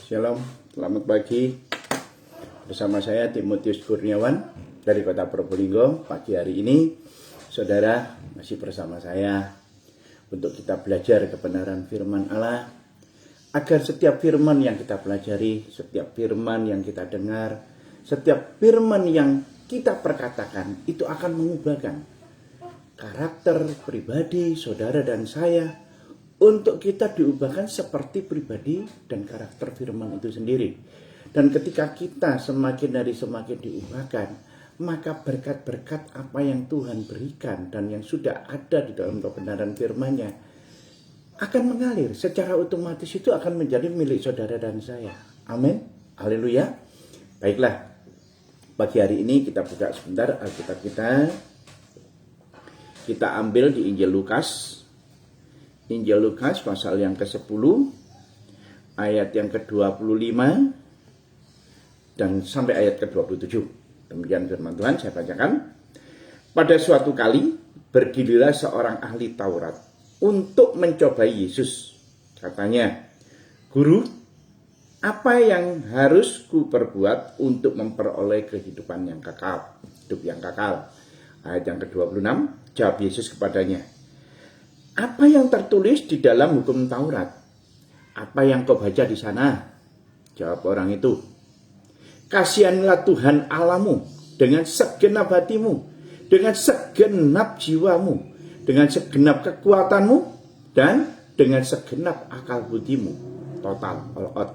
Shalom, selamat pagi. Bersama saya Timotius Kurniawan dari Kota Probolinggo. Pagi hari ini, saudara masih bersama saya untuk kita belajar kebenaran firman Allah, agar setiap firman yang kita pelajari, setiap firman yang kita dengar, setiap firman yang kita perkatakan itu akan mengubahkan karakter pribadi saudara dan saya, untuk kita diubahkan seperti pribadi dan karakter firman itu sendiri. Dan ketika kita semakin diubahkan, maka berkat-berkat apa yang Tuhan berikan dan yang sudah ada di dalam kebenaran firman-Nya akan mengalir secara otomatis, itu akan menjadi milik saudara dan saya. Amin. Haleluya. Baiklah, pagi hari ini kita buka sebentar Alkitab kita. Kita ambil di Injil Lukas pasal yang ke-10 ayat yang ke-25 dan sampai ayat ke-27. Demikian firman Tuhan, saya bacakan. Pada suatu kali berdirilah seorang ahli Taurat untuk mencobai Yesus. Katanya, "Guru, apa yang harus ku perbuat untuk memperoleh kehidupan yang kekal?" Hidup yang kekal. Ayat yang ke-26, jawab Yesus kepadanya, "Apa yang tertulis di dalam hukum Taurat? Apa yang kau baca di sana?" Jawab orang itu, "Kasihanlah Tuhan Allahmu dengan segenap hatimu, dengan segenap jiwamu, dengan segenap kekuatanmu, dan dengan segenap akal budimu." Total, all out.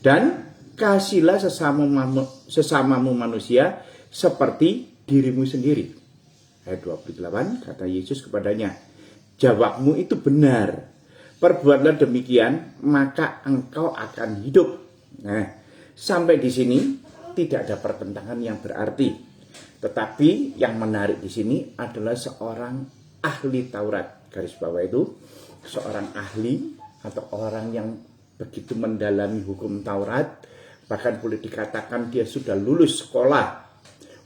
"Dan kasihlah sesamamu manusia seperti dirimu sendiri." Ayat 28, kata Yesus kepadanya, "Jawabmu itu benar. Perbuatlah demikian, maka engkau akan hidup." Nah, sampai di sini tidak ada pertentangan yang berarti. Tetapi yang menarik di sini adalah seorang ahli Taurat. Garis bawah itu, seorang ahli atau orang yang begitu mendalami hukum Taurat. Bahkan boleh dikatakan dia sudah lulus sekolah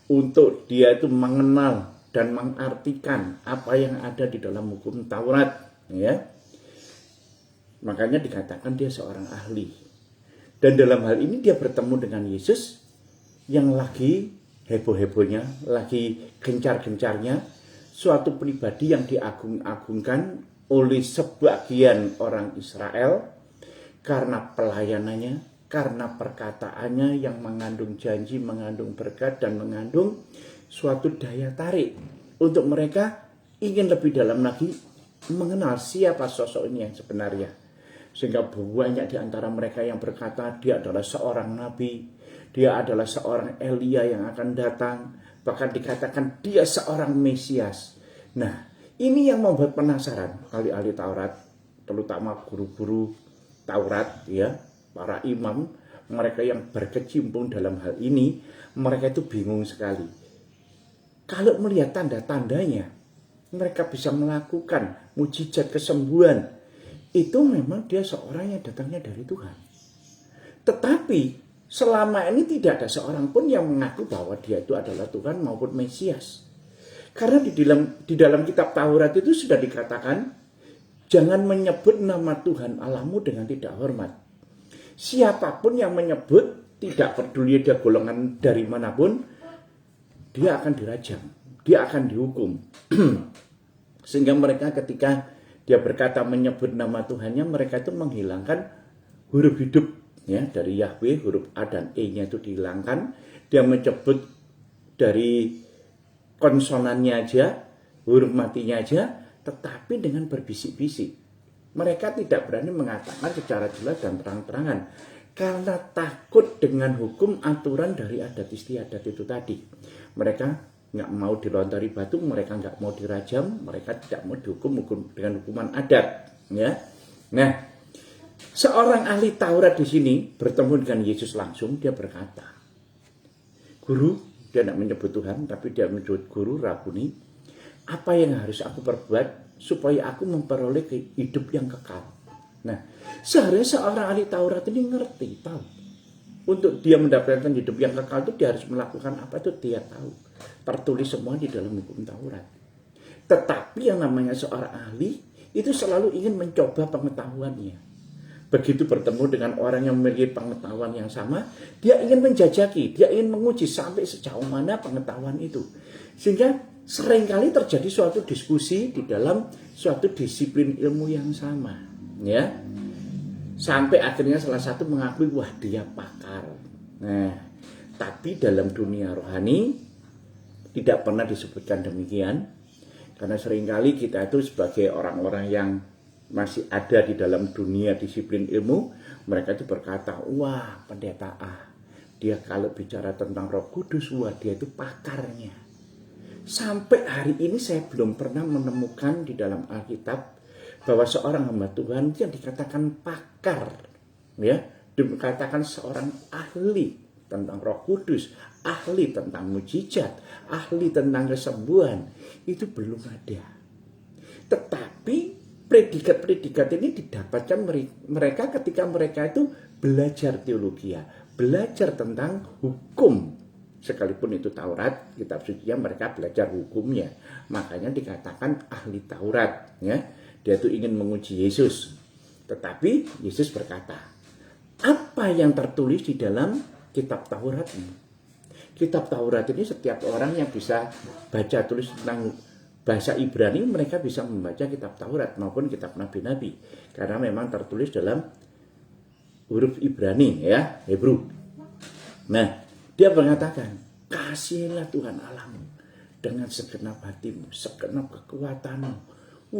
untuk dia itu mengenal dan mengartikan apa yang ada di dalam hukum Taurat, ya. Makanya dikatakan dia seorang ahli. Dan dalam hal ini dia bertemu dengan Yesus yang lagi heboh-hebohnya, lagi gencar-gencarnya, suatu pribadi yang diagung-agungkan oleh sebagian orang Israel karena pelayanannya, karena perkataannya yang mengandung janji, mengandung berkat, dan mengandung suatu daya tarik untuk mereka ingin lebih dalam lagi mengenal siapa sosok ini yang sebenarnya. Sehingga banyak di antara mereka yang berkata dia adalah seorang nabi, dia adalah seorang Elia yang akan datang, bahkan dikatakan dia seorang Mesias. Nah, ini yang membuat penasaran ahli-ahli Taurat, terutama guru-guru Taurat, ya, para imam, mereka yang berkecimpung dalam hal ini, mereka itu bingung sekali. Kalau melihat tanda-tandanya, mereka bisa melakukan mujizat kesembuhan. Itu memang dia seorang yang datangnya dari Tuhan. Tetapi selama ini tidak ada seorang pun yang mengaku bahwa dia itu adalah Tuhan maupun Mesias. Karena di dalam kitab Taurat itu sudah dikatakan, jangan menyebut nama Tuhan Allahmu dengan tidak hormat. Siapapun yang menyebut, tidak peduli dia golongan dari manapun, dia akan dirajam, dia akan dihukum. Sehingga mereka ketika dia berkata menyebut nama Tuhannya, mereka itu menghilangkan huruf hidup, ya, dari Yahweh, huruf A dan E-nya itu dihilangkan. Dia menyebut dari konsonannya aja, huruf matinya aja, tetapi dengan berbisik-bisik. Mereka tidak berani mengatakan secara jelas dan terang-terangan karena takut dengan hukum aturan dari adat istiadat itu tadi. Mereka nggak mau dilontari batu, mereka nggak mau dirajam, mereka tidak mau dihukum dengan hukuman adat, ya. Nah, seorang ahli Taurat di sini bertemu dengan Yesus langsung. Dia berkata, "Guru," dia tidak menyebut Tuhan, tapi dia menyebut Guru, Rabuni, "apa yang harus aku perbuat supaya aku memperoleh hidup yang kekal?" Nah, seharusnya seorang ahli Taurat ini ngerti, tahu. Untuk dia mendapatkan hidup yang kekal itu dia harus melakukan apa, itu dia tahu. Tertulis semua di dalam hukum Taurat. Tetapi yang namanya seorang ahli itu selalu ingin mencoba pengetahuannya. Begitu bertemu dengan orang yang memiliki pengetahuan yang sama, dia ingin menjajaki, dia ingin menguji sampai sejauh mana pengetahuan itu. Sehingga seringkali terjadi suatu diskusi di dalam suatu disiplin ilmu yang sama, ya. Sampai akhirnya salah satu mengakui, wah dia pakar. Nah, tapi dalam dunia rohani tidak pernah disebutkan demikian. Karena seringkali kita itu sebagai orang-orang yang masih ada di dalam dunia disiplin ilmu, mereka itu berkata, wah pendeta dia kalau bicara tentang Roh Kudus, wah dia itu pakarnya. Sampai hari ini saya belum pernah menemukan di dalam Alkitab bahwa seorang hamba Tuhan yang dikatakan pakar, ya, dikatakan seorang ahli tentang Roh Kudus, ahli tentang mujizat, ahli tentang kesembuhan, itu belum ada. Tetapi predikat-predikat ini didapatkan mereka ketika mereka itu belajar teologi, belajar tentang hukum. Sekalipun itu Taurat, kitab suci, mereka belajar hukumnya. Makanya dikatakan ahli Taurat, ya. Dia itu ingin menguji Yesus. Tetapi Yesus berkata, apa yang tertulis di dalam kitab Taurat ini? Kitab Taurat ini setiap orang yang bisa baca tulis tentang bahasa Ibrani, mereka bisa membaca kitab Taurat maupun kitab Nabi-Nabi. Karena memang tertulis dalam huruf Ibrani, ya, Hebrew. Nah, dia mengatakan, kasihilah Tuhan Allahmu dengan segenap hatimu, segenap kekuatanmu.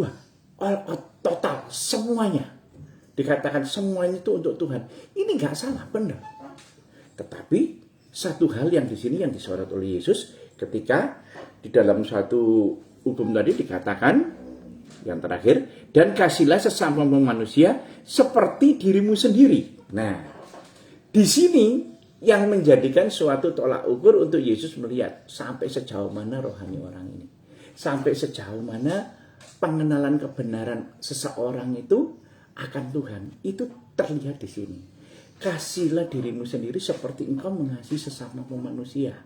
Wah, all out, total, semuanya. Dikatakan semuanya itu untuk Tuhan. Ini nggak salah, benar. Tetapi satu hal yang di sini yang disorot oleh Yesus ketika di dalam satu hukum tadi dikatakan yang terakhir, dan kasihlah sesama manusia seperti dirimu sendiri. Nah, di sini yang menjadikan suatu tolak ukur untuk Yesus melihat sampai sejauh mana rohani orang ini, sampai sejauh mana pengenalan kebenaran seseorang itu akan Tuhan, itu terlihat di sini. Kasihlah dirimu sendiri seperti engkau mengasihi sesama manusia.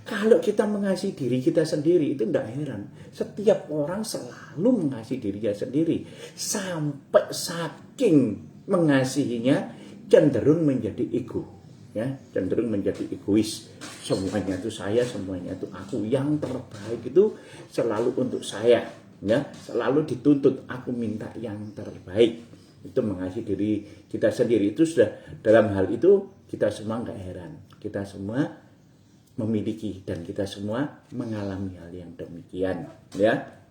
Kalau kita mengasihi diri kita sendiri, itu tidak heran. Setiap orang selalu mengasihi dirinya sendiri. Sampai saking mengasihinya, cenderung menjadi ego. Ya, cenderung menjadi egois. Semuanya itu saya, semuanya itu aku. Yang terbaik itu selalu untuk saya. Ya, selalu dituntut, aku minta yang terbaik. Itu mengasihi diri kita sendiri. Itu sudah, dalam hal itu kita semua nggak heran. Kita semua memiliki dan kita semua mengalami hal yang demikian, ya.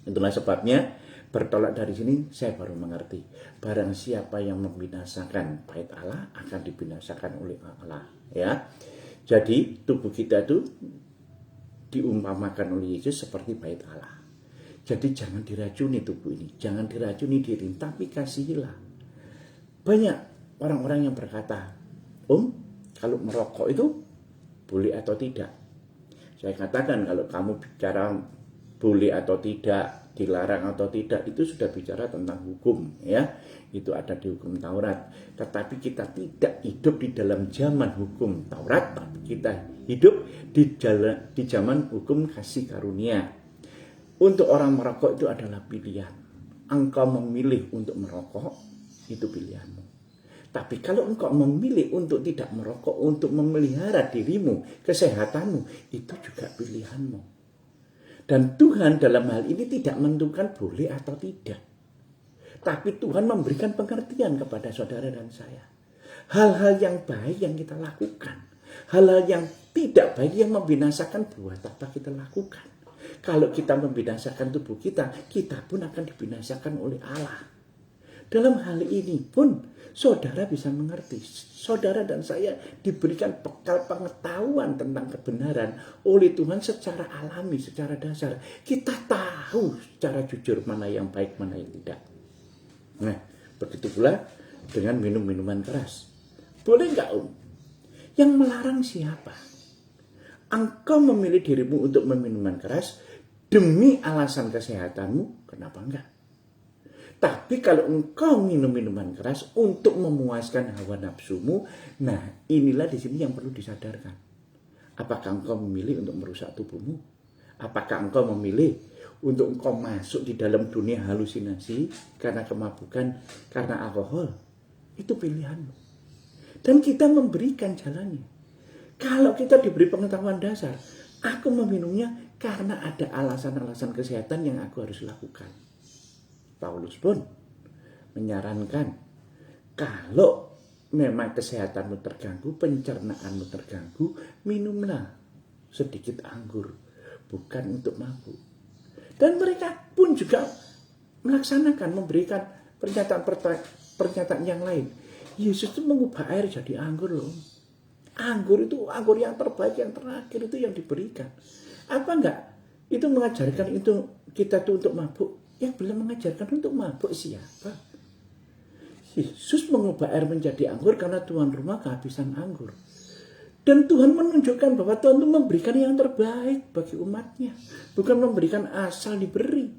Itulah sebabnya bertolak dari sini saya baru mengerti, barang siapa yang membinasakan bait Allah akan dibinasakan oleh Allah, ya. Jadi tubuh kita itu diumpamakan oleh Yesus seperti bait Allah. Jadi jangan diracuni tubuh ini, jangan diracuni diri, tapi kasihilah. Banyak orang-orang yang berkata, kalau merokok itu boleh atau tidak? Saya katakan kalau kamu bicara boleh atau tidak, dilarang atau tidak, itu sudah bicara tentang hukum, ya. Itu ada di hukum Taurat. Tetapi kita tidak hidup di dalam zaman hukum Taurat, tapi kita hidup di zaman hukum kasih karunia. Untuk orang merokok itu adalah pilihan. Engkau memilih untuk merokok, itu pilihanmu. Tapi kalau engkau memilih untuk tidak merokok, untuk memelihara dirimu, kesehatanmu, itu juga pilihanmu. Dan Tuhan dalam hal ini tidak menentukan boleh atau tidak. Tapi Tuhan memberikan pengertian kepada saudara dan saya. Hal-hal yang baik yang kita lakukan. Hal-hal yang tidak baik yang membinasakan, buat apa kita lakukan. Kalau kita membinasakan tubuh kita, kita pun akan dibinasakan oleh Allah. Dalam hal ini pun saudara bisa mengerti. Saudara dan saya diberikan bekal pengetahuan tentang kebenaran oleh Tuhan secara alami, secara dasar. Kita tahu secara jujur mana yang baik, mana yang tidak. Nah, begitu pula dengan minum minuman keras. Boleh nggak, Yang melarang siapa? Engkau memilih dirimu untuk meminum keras demi alasan kesehatanmu, kenapa enggak? Tapi kalau engkau minum minuman keras untuk memuaskan hawa nafsumu, nah inilah di sini yang perlu disadarkan. Apakah engkau memilih untuk merusak tubuhmu? Apakah engkau memilih untuk engkau masuk di dalam dunia halusinasi karena kemabukan, karena alkohol, itu pilihanmu. Dan kita memberikan jalannya. Kalau kita diberi pengetahuan dasar, aku meminumnya karena ada alasan-alasan kesehatan yang aku harus lakukan. Paulus pun menyarankan, kalau memang kesehatanmu terganggu, pencernaanmu terganggu, minumlah sedikit anggur, bukan untuk mabuk. Dan mereka pun juga melaksanakan, memberikan pernyataan yang lain. Yesus itu mengubah air jadi anggur loh. Anggur itu anggur yang terbaik, yang terakhir itu yang diberikan. Apa enggak? Itu mengajarkan itu kita tuh untuk mabuk. Yang belum mengajarkan untuk mabuk siapa? Yesus mengubah air menjadi anggur karena tuan rumah kehabisan anggur. Dan Tuhan menunjukkan bahwa Tuhan itu memberikan yang terbaik bagi umatnya. Bukan memberikan asal diberi.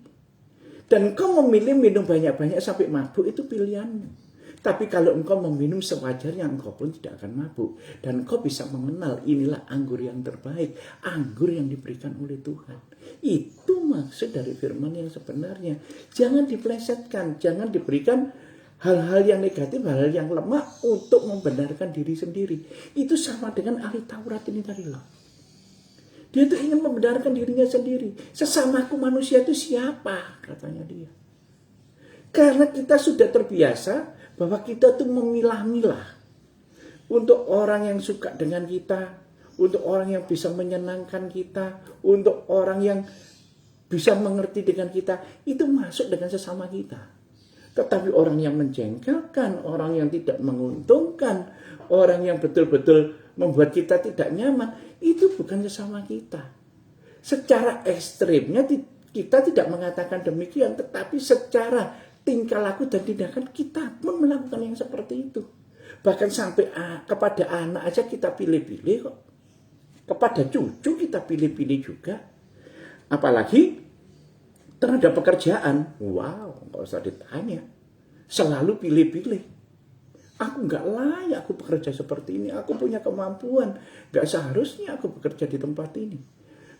Dan kau memilih minum banyak-banyak sampai mabuk, itu pilihanmu. Tapi kalau engkau meminum sewajarnya, engkau pun tidak akan mabuk. Dan engkau bisa mengenal inilah anggur yang terbaik. Anggur yang diberikan oleh Tuhan. Itu maksud dari firman yang sebenarnya. Jangan diplesetkan. Jangan diberikan hal-hal yang negatif, hal-hal yang lemah untuk membenarkan diri sendiri. Itu sama dengan ahli Taurat ini tadi loh. Dia tuh ingin membenarkan dirinya sendiri. Sesamaku manusia itu siapa? Katanya dia. Karena kita sudah terbiasa bahwa kita tuh memilah-milah. Untuk orang yang suka dengan kita. Untuk orang yang bisa menyenangkan kita. Untuk orang yang bisa mengerti dengan kita. Itu masuk dengan sesama kita. Tetapi orang yang menjengkelkan, orang yang tidak menguntungkan, orang yang betul-betul membuat kita tidak nyaman, itu bukan sesama kita. Secara ekstrimnya kita tidak mengatakan demikian, tetapi secara tingkah laku dan tindakan kita pun melakukan yang seperti itu. Bahkan sampai kepada anak aja kita pilih-pilih kok. Kepada cucu kita pilih-pilih juga. Apalagi terhadap pekerjaan. Wow, nggak usah ditanya. Selalu pilih-pilih. Aku nggak layak aku bekerja seperti ini. Aku punya kemampuan. Nggak seharusnya aku bekerja di tempat ini.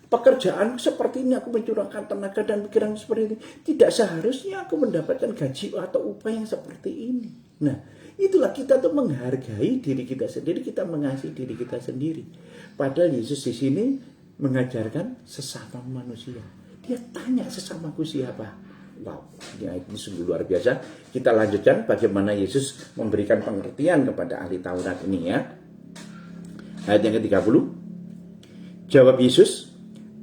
Pekerjaan seperti ini, aku mencurahkan tenaga dan pikiran seperti ini. Tidak seharusnya aku mendapatkan gaji atau upah yang seperti ini. Nah, itulah kita tuh menghargai diri kita sendiri, kita mengasihi diri kita sendiri. Padahal Yesus di sini mengajarkan sesama manusia. Dia tanya, sesamaku siapa? Wow, ini sungguh luar biasa. Kita lanjutkan bagaimana Yesus memberikan pengertian kepada ahli Taurat ini ya. Ayat yang ke-30. Jawab Yesus,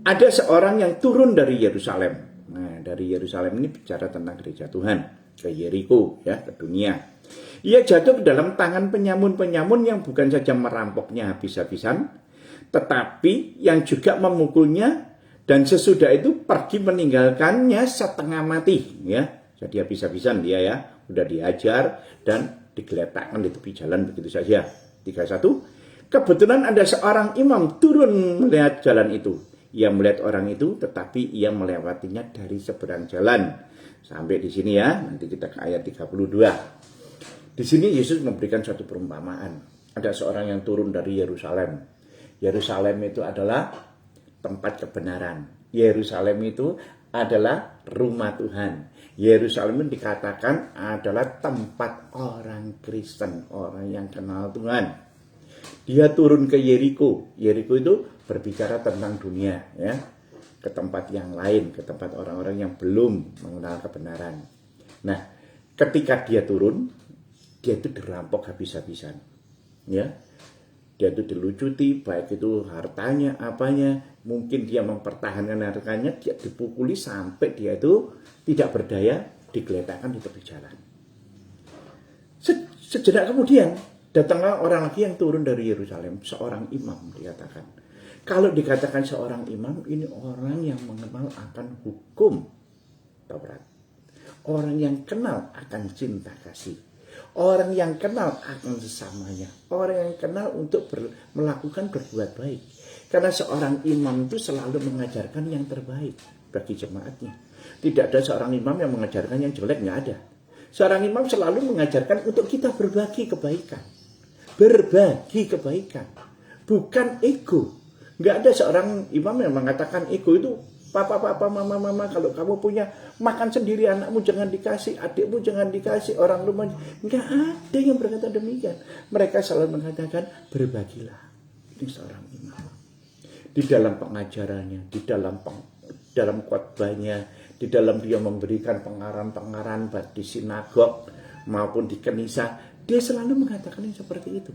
ada seorang yang turun dari Yerusalem. Nah, dari Yerusalem ini bicara tentang gereja Tuhan. Ke Yeriko, ya, ke dunia. Ia jatuh ke dalam tangan penyamun-penyamun yang bukan saja merampoknya habis-habisan, tetapi yang juga memukulnya, dan sesudah itu pergi meninggalkannya setengah mati. Ya, jadi habis-habisan dia ya. Udah diajar dan digeletakkan di tepi jalan begitu saja. 31. Kebetulan ada seorang imam turun melihat jalan itu. Ia melihat orang itu, tetapi ia melewatinya dari seberang jalan. Sampai di sini ya, nanti kita ke ayat 32. Di sini Yesus memberikan suatu perumpamaan. Ada seorang yang turun dari Yerusalem. Yerusalem itu adalah tempat kebenaran. Yerusalem itu adalah rumah Tuhan. Yerusalem dikatakan adalah tempat orang Kristen, orang yang kenal Tuhan. Dia turun ke Yeriko. Yeriko itu berbicara tentang dunia, ya, ke tempat yang lain, ke tempat orang-orang yang belum mengenal kebenaran. Nah, ketika dia turun, dia itu dirampok habis-habisan, ya. Dia itu dilucuti, baik itu hartanya, apanya, mungkin dia mempertahankan hartanya, dia dipukuli sampai dia itu tidak berdaya, digeletakkan di tepi jalan. Sejenak kemudian datanglah orang lagi yang turun dari Yerusalem, seorang imam dikatakan. Kalau dikatakan seorang imam, ini orang yang mengenal akan hukum Taurat. Orang yang kenal akan cinta kasih. Orang yang kenal akan sesamanya. Orang yang kenal untuk melakukan berbuat baik. Karena seorang imam itu selalu mengajarkan yang terbaik bagi jemaatnya. Tidak ada seorang imam yang mengajarkan yang jelek, nggak ada. Seorang imam selalu mengajarkan untuk kita berbagi kebaikan. Berbagi kebaikan. Bukan ego. Nggak ada seorang imam yang mengatakan ego itu Papa, mama, kalau kamu punya makan sendiri, anakmu jangan dikasih, adikmu jangan dikasih, orang rumah. Enggak ada yang berkata demikian. Mereka selalu mengatakan, berbagilah. Ini seorang imam. Di dalam pengajarannya, di dalam khotbahnya, di dalam dia memberikan pengaran-pengaran baik di sinagog maupun di kanisa, dia selalu mengatakan yang seperti itu.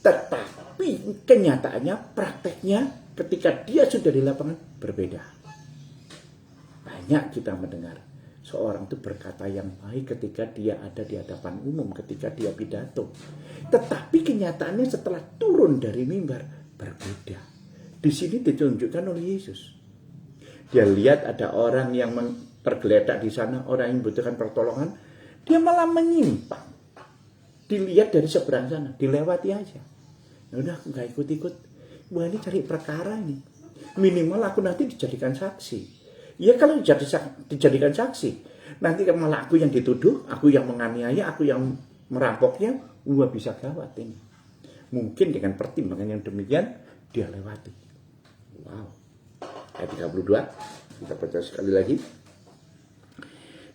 Tetapi kenyataannya, prakteknya ketika dia sudah di lapangan berbeda. Banyak kita mendengar seorang itu berkata yang baik ketika dia ada di hadapan umum, ketika dia pidato. Tetapi kenyataannya setelah turun dari mimbar berbeda. Di sini ditunjukkan oleh Yesus. Dia lihat ada orang yang tergeletak di sana, orang yang membutuhkan pertolongan, dia malah menyimpang. Dilihat dari seberang sana, dilewati aja. Ya udah, aku nggak ikut-ikut. Wah, ini cari perkara ini. Minimal aku nanti dijadikan saksi. Ya kalau dijadikan saksi, nanti malah aku yang dituduh, aku yang menganiaya, aku yang merampoknya, wah bisa gawat ini. Mungkin dengan pertimbangan yang demikian, dia lewati. Wow. Ayat 32, kita baca sekali lagi.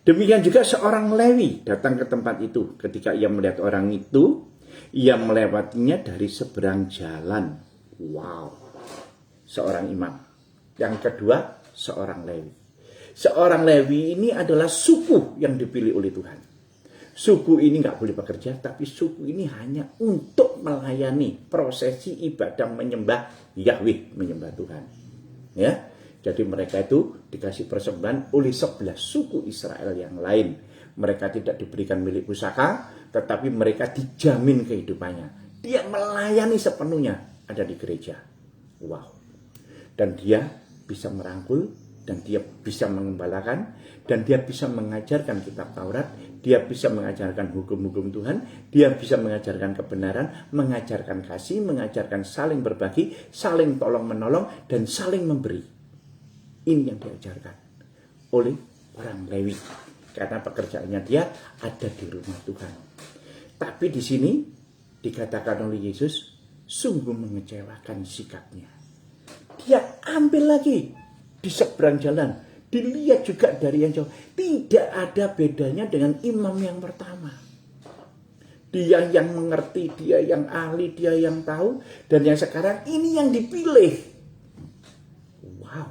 Demikian juga seorang Lewi datang ke tempat itu. Ketika ia melihat orang itu, ia melewatinya dari seberang jalan. Wow. Seorang imam. Yang kedua, seorang Lewi. Seorang Lewi ini adalah suku yang dipilih oleh Tuhan. Suku ini nggak boleh bekerja, tapi suku ini hanya untuk melayani prosesi ibadah menyembah Yahweh, menyembah Tuhan. Ya, jadi mereka itu dikasih persembahan oleh 11 suku Israel yang lain. Mereka tidak diberikan milik pusaka, tetapi mereka dijamin kehidupannya. Dia melayani sepenuhnya ada di gereja. Wow. Dan dia bisa merangkul, dan dia bisa mengembalakan, dan dia bisa mengajarkan kitab Taurat, dia bisa mengajarkan hukum-hukum Tuhan, dia bisa mengajarkan kebenaran, mengajarkan kasih, mengajarkan saling berbagi, saling tolong-menolong, dan saling memberi. Ini yang diajarkan oleh orang Lewi. Karena pekerjaannya dia ada di rumah Tuhan. Tapi di sini dikatakan oleh Yesus, sungguh mengecewakan sikapnya. Dia ambil lagi di seberang jalan, dilihat juga dari yang jauh. Tidak ada bedanya dengan imam yang pertama. Dia yang mengerti, dia yang ahli, dia yang tahu, dan yang sekarang ini yang dipilih. Wow,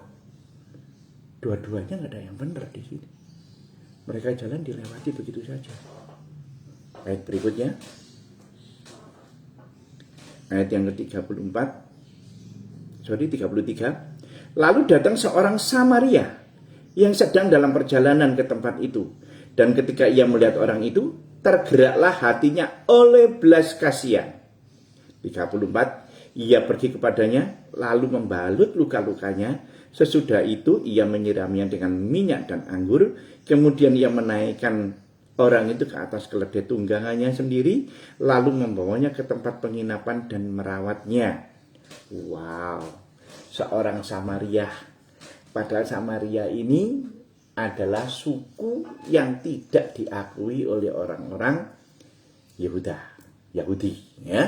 dua-duanya nggak ada yang benar di sini. Mereka jalan dilewati begitu saja. Ayat berikutnya, ayat yang ke-33. Lalu datang seorang Samaria yang sedang dalam perjalanan ke tempat itu. Dan ketika ia melihat orang itu, tergeraklah hatinya oleh belas kasihan. 34, ia pergi kepadanya, lalu membalut luka-lukanya. Sesudah itu ia menyiraminya dengan minyak dan anggur. Kemudian ia menaikkan orang itu ke atas keledai tunggangannya sendiri, lalu membawanya ke tempat penginapan dan merawatnya. Wow. Seorang Samaria. Padahal Samaria ini adalah suku yang tidak diakui oleh orang-orang Yahudi. Ya.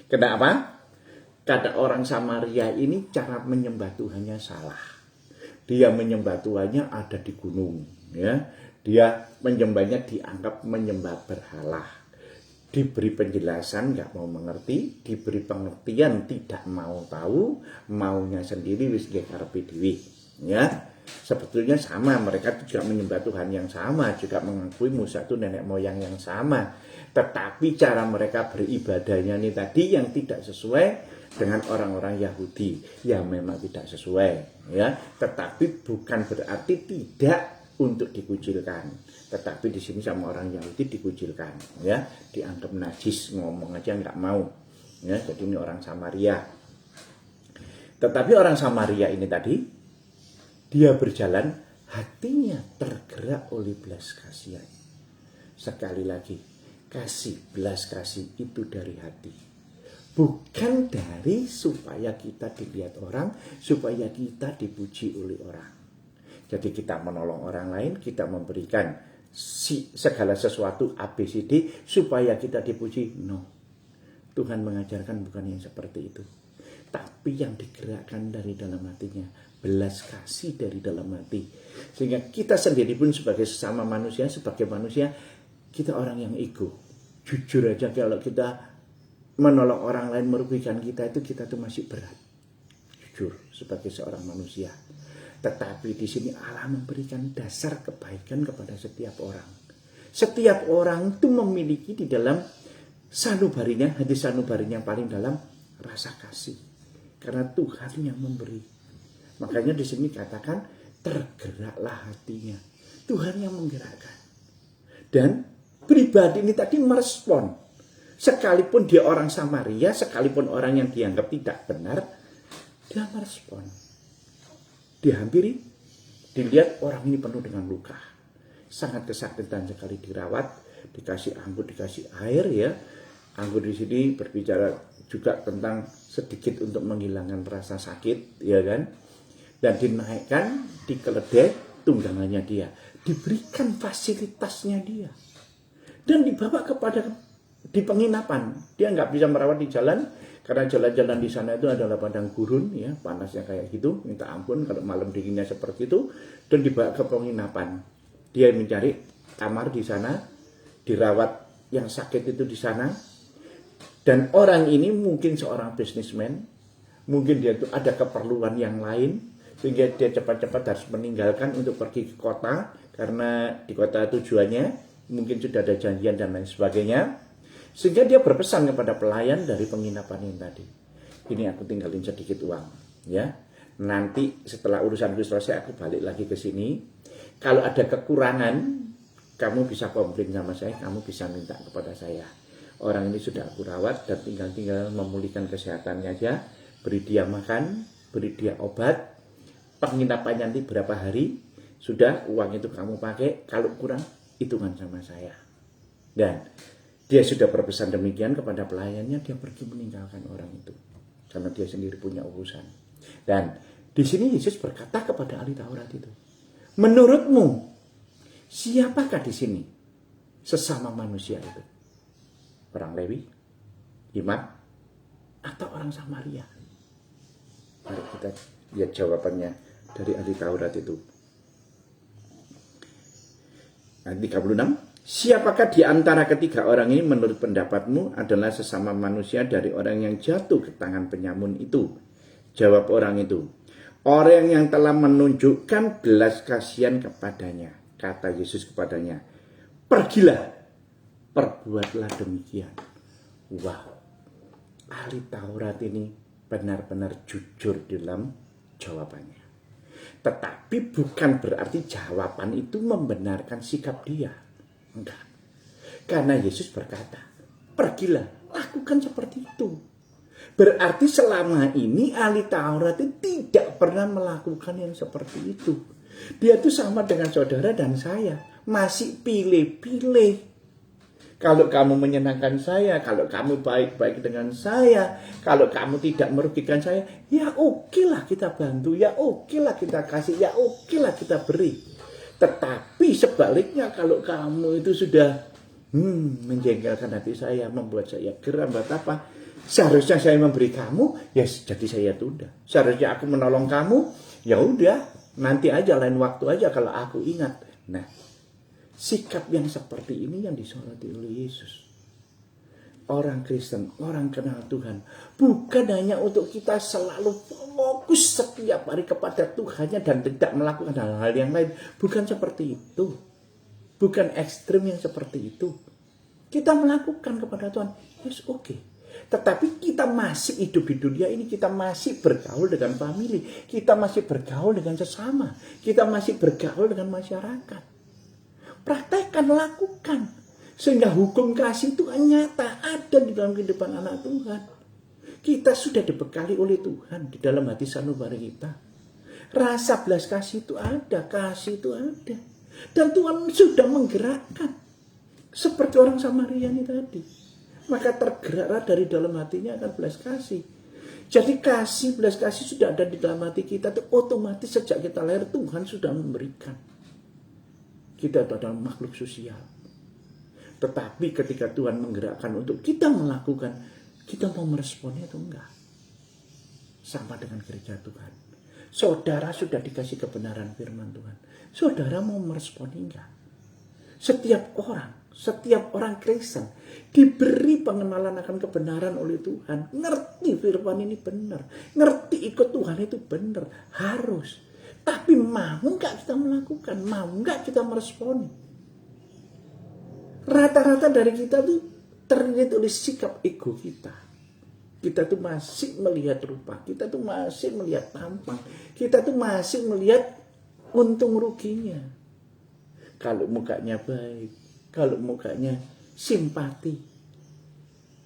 Kenapa? Kata orang Samaria ini cara menyembah Tuhannya salah. Dia menyembah Tuhannya ada di gunung. Ya. Dia menyembahnya dianggap menyembah berhala. Diberi penjelasan nggak mau mengerti, diberi pengertian tidak mau tahu, maunya sendiri wis karepe dhewe. Ya, sebetulnya sama, mereka juga menyembah Tuhan yang sama, juga mengakui Musa itu nenek moyang yang sama. Tetapi cara mereka beribadahnya ini tadi yang tidak sesuai dengan orang-orang Yahudi, ya memang tidak sesuai. Ya, tetapi bukan berarti tidak untuk dikucilkan. Tetapi di sini sama orang Yahudi dikucilkan, ya, dianggap najis, ngomong aja nggak mau, ya. Jadi ini orang Samaria. Tetapi orang Samaria ini tadi, dia berjalan, hatinya tergerak oleh belas kasihan. Sekali lagi, belas kasih itu dari hati, bukan dari supaya kita dilihat orang, supaya kita dipuji oleh orang. Jadi kita menolong orang lain, kita memberikan segala sesuatu ABCD supaya kita dipuji. No, Tuhan mengajarkan bukan yang seperti itu. Tapi yang digerakkan dari dalam hatinya, belas kasih dari dalam hati. Sehingga kita sendiri pun sebagai sesama manusia, sebagai manusia, kita orang yang ego. Jujur aja kalau kita menolong orang lain merugikan kita itu, kita tuh masih berat. Jujur sebagai seorang manusia. Tetapi di sini Allah memberikan dasar kebaikan kepada setiap orang. Setiap orang itu memiliki di dalam sanubarinya, hati sanubarinya paling dalam rasa kasih. Karena Tuhan yang memberi. Makanya di sini katakan tergeraklah hatinya. Tuhan yang menggerakkan. Dan pribadi ini tadi merespon. Sekalipun dia orang Samaria, sekalipun orang yang dianggap tidak benar, dia merespon. Dihampiri, dilihat orang ini penuh dengan luka. Sangat kesakitan sekali, dirawat, dikasih anggur, dikasih air ya. Anggur di sini berbicara juga tentang sedikit untuk menghilangkan rasa sakit, ya kan? Dan dinaikkan di keledai tunggangannya dia, diberikan fasilitasnya dia, dan dibawa kepada di penginapan. Dia nggak bisa merawat di jalan karena jalan-jalan di sana itu adalah padang gurun ya, panasnya kayak gitu, minta ampun kalau malam dinginnya seperti itu. Dan dibawa ke penginapan, dia mencari kamar di sana, dirawat yang sakit itu di sana. Dan orang ini mungkin seorang bisnismen, mungkin dia itu ada keperluan yang lain, sehingga dia cepat-cepat harus meninggalkan untuk pergi ke kota, karena di kota tujuannya mungkin sudah ada janjian dan lain sebagainya. Sehingga dia berpesan kepada pelayan dari penginapan ini tadi, ini aku tinggalin sedikit uang ya, nanti setelah urusanku selesai aku balik lagi ke sini. Kalau ada kekurangan kamu bisa komplain sama saya, kamu bisa minta kepada saya. Orang ini sudah aku rawat dan tinggal memulihkan kesehatannya aja, beri dia makan, beri dia obat. Penginapannya nanti berapa hari, sudah uang itu kamu pakai, kalau kurang hitungan sama saya. Dan dia sudah berpesan demikian kepada pelayannya, dia pergi meninggalkan orang itu karena dia sendiri punya urusan. Dan di sini Yesus berkata kepada ahli Taurat itu, menurutmu siapakah di sini sesama manusia itu? Orang Lewi, imam, atau orang Samaria? Mari kita lihat jawabannya dari ahli Taurat itu. Ayat 36. Siapakah di antara ketiga orang ini menurut pendapatmu adalah sesama manusia dari orang yang jatuh ke tangan penyamun itu? Jawab orang itu, orang yang telah menunjukkan belas kasihan kepadanya. Kata Yesus kepadanya, pergilah, perbuatlah demikian. Wow, ahli Taurat ini benar-benar jujur dalam jawabannya. Tetapi bukan berarti jawaban itu membenarkan sikap dia. Enggak. Karena Yesus berkata, pergilah, lakukan seperti itu. Berarti selama ini ahli Taurat itu tidak pernah melakukan yang seperti itu. Dia itu sama dengan saudara dan saya, masih pilih-pilih. Kalau kamu menyenangkan saya, kalau kamu baik-baik dengan saya, kalau kamu tidak merugikan saya, ya oke lah kita bantu, ya oke lah kita kasih, ya oke lah kita beri. Tetapi sebaliknya kalau kamu itu sudah menjengkelkan hati saya, membuat saya geram, buat apa? Seharusnya saya memberi kamu, ya jadi saya tunda. Seharusnya aku menolong kamu, ya udah, nanti aja, lain waktu aja kalau aku ingat. Nah, sikap yang seperti ini yang disoroti oleh Yesus. Orang Kristen, orang kenal Tuhan, bukan hanya untuk kita selalu fokus setiap hari kepada Tuhannya dan tidak melakukan hal-hal yang lain. Bukan seperti itu. Bukan ekstrim yang seperti itu. Kita melakukan kepada Tuhan, yes oke. Tetapi kita masih hidup di dunia ini, kita masih bergaul dengan famili, kita masih bergaul dengan sesama, kita masih bergaul dengan masyarakat. Praktekkan, lakukan. Sehingga hukum kasih itu nyata ada di dalam kehidupan anak Tuhan. Kita sudah dibekali oleh Tuhan di dalam hati sanubari kita. Rasa belas kasih itu ada, kasih itu ada. Dan Tuhan sudah menggerakkan. Seperti orang Samaria ini tadi. Maka tergeraklah dari dalam hatinya akan belas kasih. Jadi kasih, belas kasih sudah ada di dalam hati kita. Itu otomatis sejak kita lahir Tuhan sudah memberikan. Kita adalah makhluk sosial. Tetapi ketika Tuhan menggerakkan untuk kita melakukan, kita mau meresponnya atau enggak? Sama dengan gereja Tuhan. Saudara sudah dikasih kebenaran firman Tuhan. Saudara mau meresponi enggak? Setiap orang Kristen diberi pengenalan akan kebenaran oleh Tuhan. Ngerti firman ini benar. Ngerti ikut Tuhan itu benar. Harus. Tapi mau enggak kita melakukan? Mau enggak kita meresponi? Rata-rata dari kita tuh terlihat oleh sikap ego kita. Kita tuh masih melihat rupa. Kita tuh masih melihat tampang. Kita tuh masih melihat untung ruginya. Kalau mukanya baik, kalau mukanya simpati,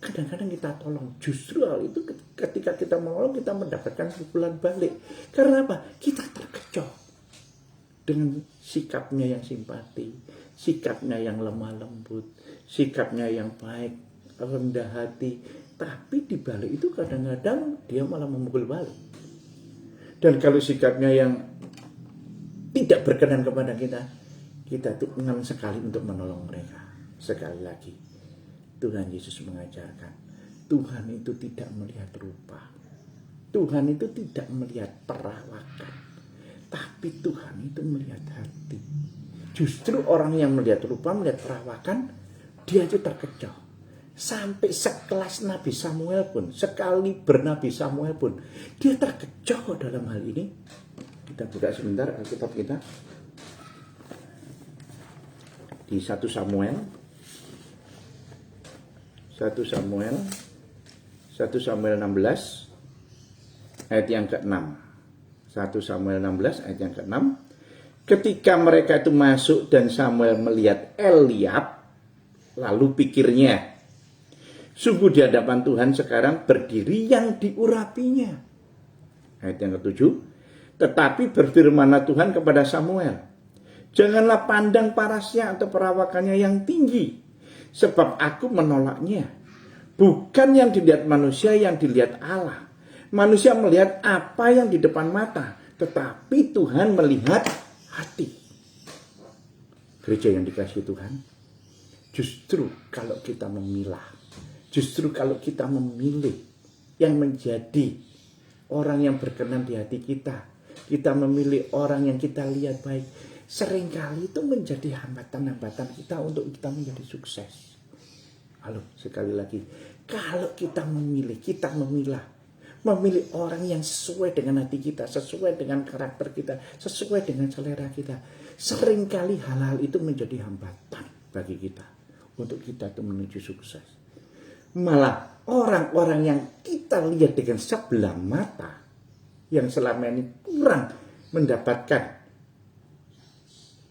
kadang-kadang kita tolong. Justru hal itu ketika kita menolong, kita mendapatkan pukulan balik. Karena apa? Kita terkecoh dengan sikapnya yang simpati, sikapnya yang lemah lembut, sikapnya yang baik, rendah hati. Tapi di balik itu kadang-kadang dia malah memukul balik. Dan kalau sikapnya yang tidak berkenan kepada kita tuh enggan sekali untuk menolong mereka. Sekali lagi, Tuhan Yesus mengajarkan, Tuhan itu tidak melihat rupa. Tuhan itu tidak melihat perawakan. Tapi Tuhan itu melihat hati. Justru orang yang melihat rupa, melihat perawakan, dia itu terkecoh. Sampai sekelas Nabi Samuel pun, sekaliber Nabi Samuel pun, dia terkecoh dalam hal ini. Kita buka sebentar Alkitab kita. Di 1 Samuel 16 ayat yang ke-6. 1 Samuel 16 ayat yang ke-6. Ketika mereka itu masuk dan Samuel melihat Eliab, lalu pikirnya, sungguh di hadapan Tuhan sekarang berdiri yang diurapinya. Ayat yang ke-7. Tetapi berfirmanlah Tuhan kepada Samuel, janganlah pandang parasnya atau perawakannya yang tinggi, sebab aku menolaknya. Bukan yang dilihat manusia, yang dilihat Allah. Manusia melihat apa yang di depan mata, tetapi Tuhan melihat hati. Gereja yang dikasihi Tuhan, justru kalau kita memilah, justru kalau kita memilih yang menjadi orang yang berkenan di hati kita, kita memilih orang yang kita lihat baik, seringkali itu menjadi hambatan-hambatan kita untuk kita menjadi sukses. Halo, sekali lagi, kalau kita memilih orang yang sesuai dengan hati kita, sesuai dengan karakter kita, sesuai dengan selera kita, seringkali hal-hal itu menjadi hambatan bagi kita untuk kita itu menuju sukses. Malah orang-orang yang kita lihat dengan sebelah mata, yang selama ini kurang mendapatkan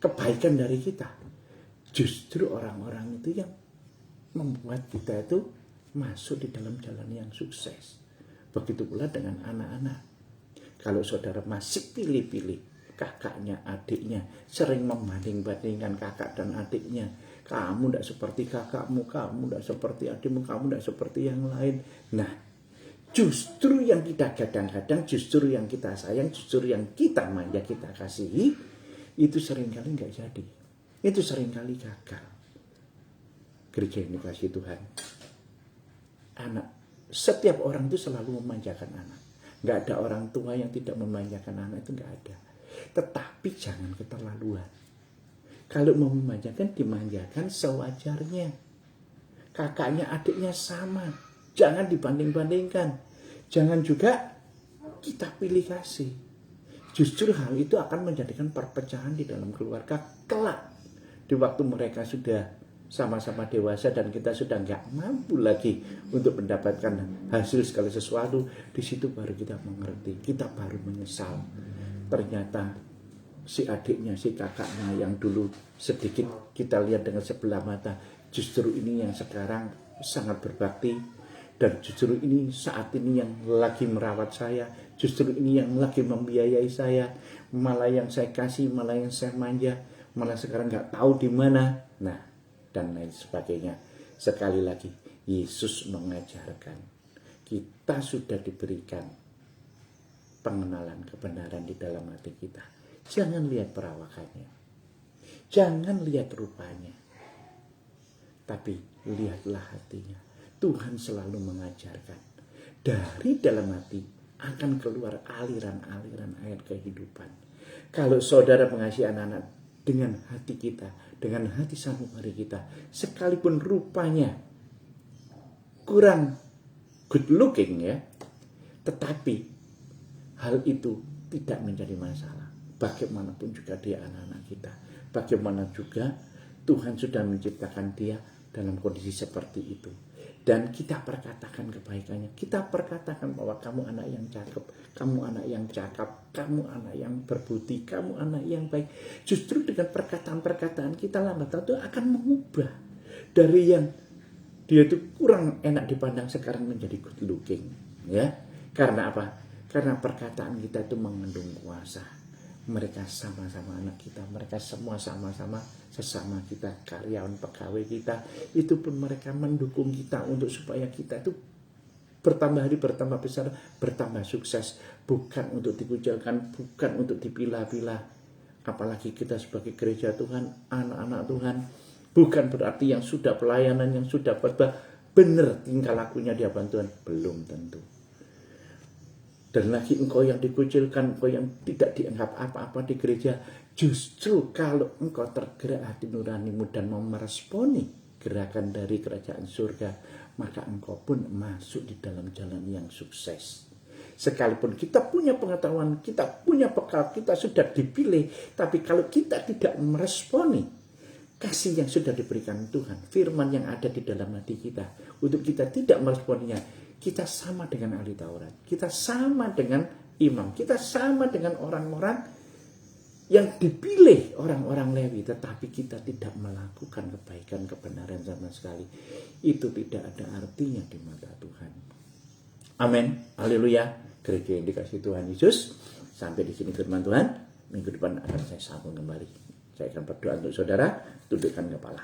kebaikan dari kita, justru orang-orang itu yang membuat kita itu masuk di dalam jalan yang sukses. Begitu pula dengan anak-anak. Kalau saudara masih pilih-pilih kakaknya, adiknya, sering membanding-bandingkan kakak dan adiknya, kamu tidak seperti kakakmu, kamu tidak seperti adikmu, kamu tidak seperti yang lain. Nah, justru yang kita kadang-kadang, justru yang kita sayang, justru yang kita manja, kita kasihi, itu seringkali nggak jadi. Itu seringkali gagal. Gereja yang dikasihi Tuhan, setiap orang itu selalu memanjakan anak. Nggak ada orang tua yang tidak memanjakan anak, itu nggak ada. Tetapi jangan keterlaluan. Kalau mau memanjakan, dimanjakan sewajarnya. Kakaknya, adiknya sama. Jangan dibanding-bandingkan. Jangan juga kita pilih kasih. Justru hal itu akan menjadikan perpecahan di dalam keluarga kelak. Di waktu mereka sudah sama-sama dewasa dan kita sudah nggak mampu lagi untuk mendapatkan hasil segala sesuatu, di situ baru kita mengerti, kita baru menyesal. Ternyata si adiknya, si kakaknya yang dulu sedikit kita lihat dengan sebelah mata, justru ini yang sekarang sangat berbakti, dan justru ini saat ini yang lagi merawat saya, justru ini yang lagi membiayai saya, malah yang saya kasih, malah yang saya manja, malah sekarang nggak tahu di mana. Nah, dan lain sebagainya. Sekali lagi, Yesus mengajarkan kita sudah diberikan pengenalan kebenaran di dalam hati kita. Jangan lihat perawakannya, jangan lihat rupanya, tapi lihatlah hatinya. Tuhan selalu mengajarkan dari dalam hati akan keluar aliran-aliran air kehidupan. Kalau saudara mengasihi anak-anak dengan hati kita, dengan hati sanubari kita, sekalipun rupanya kurang good looking ya, tetapi hal itu tidak menjadi masalah. Bagaimanapun juga dia anak-anak kita, bagaimana juga Tuhan sudah menciptakan dia dalam kondisi seperti itu. Dan kita perkatakan kebaikannya. Kita perkatakan bahwa kamu anak yang cakep, kamu anak yang cakap, kamu anak yang berbudi, kamu anak yang baik. Justru dengan perkataan-perkataan kita lambat laun akan mengubah dari yang dia itu kurang enak dipandang sekarang menjadi good looking. Ya, karena apa? Karena perkataan kita itu mengandung kuasa. Mereka sama-sama anak kita, mereka semua sama-sama sesama kita, karyawan pegawai kita, itu pun mereka mendukung kita untuk supaya kita itu bertambah hari, bertambah besar, bertambah sukses, bukan untuk dikucilkan, bukan untuk dipilah-pilah. Apalagi kita sebagai gereja Tuhan, anak-anak Tuhan, bukan berarti yang sudah pelayanan, yang sudah benar tingkah lakunya di hadapan Tuhan, belum tentu. Dan lagi engkau yang dikucilkan, engkau yang tidak dianggap apa-apa di gereja, justru kalau engkau tergerak hati nuranimu dan mau meresponi gerakan dari kerajaan surga, maka engkau pun masuk di dalam jalan yang sukses. Sekalipun kita punya pengetahuan, kita punya bekal, kita sudah dipilih, tapi kalau kita tidak meresponi kasih yang sudah diberikan Tuhan, firman yang ada di dalam hati kita, untuk kita tidak meresponinya, kita sama dengan ahli Taurat, kita sama dengan imam, kita sama dengan orang-orang yang dipilih, orang-orang Lewi, tetapi kita tidak melakukan kebaikan, kebenaran sama sekali. Itu tidak ada artinya di mata Tuhan. Amin. Haleluya. Gereja yang dikasihi Tuhan Yesus. Sampai di sini firman Tuhan. Minggu depan akan saya sambung kembali. Saya akan berdoa untuk saudara, tundukkan kepala.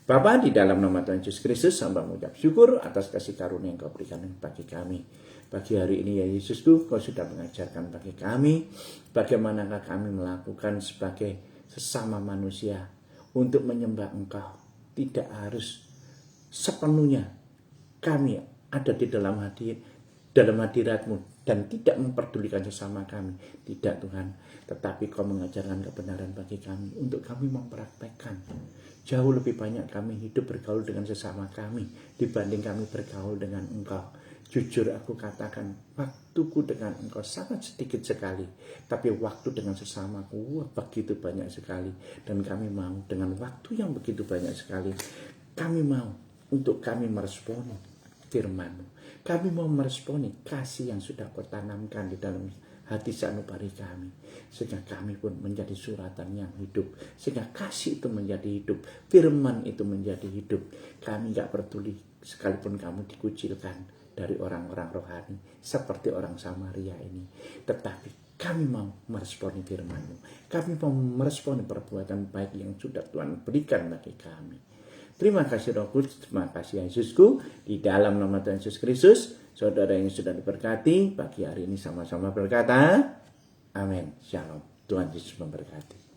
Bapa, di dalam nama Tuhan Yesus Kristus, hamba mengucap syukur atas kasih karunia yang Kau berikan bagi kami. Pagi hari ini ya Yesusku, Kau sudah mengajarkan bagi kami bagaimanakah kami melakukan sebagai sesama manusia untuk menyembah Engkau. Tidak harus sepenuhnya kami ada di dalam hadirat-Mu dan tidak memperdulikan sesama kami. Tidak Tuhan, tetapi Kau mengajarkan kebenaran bagi kami untuk kami mempraktekkan. Jauh lebih banyak kami hidup bergaul dengan sesama kami dibanding kami bergaul dengan Engkau. Jujur aku katakan, waktuku dengan Engkau sangat sedikit sekali, tapi waktu dengan sesamaku begitu banyak sekali. Dan kami mau dengan waktu yang begitu banyak sekali, kami mau untuk kami meresponi firman-Mu. Kami mau meresponi kasih yang sudah Kau tanamkan di dalam hati sanubari kami, sehingga kami pun menjadi suratan yang hidup, sehingga kasih itu menjadi hidup, firman itu menjadi hidup. Kami gak peduli sekalipun kamu dikucilkan dari orang-orang rohani seperti orang Samaria ini, tetapi kami mau meresponi firman-Mu, kami mau meresponi perbuatan baik yang sudah Tuhan berikan bagi kami. Terima kasih Roh Kudus, terima kasih Yesusku, di dalam nama Tuhan Yesus Kristus. Saudara yang sudah diberkati, pagi hari ini sama-sama berkata, amin. Shalom. Tuhan Yesus memberkati.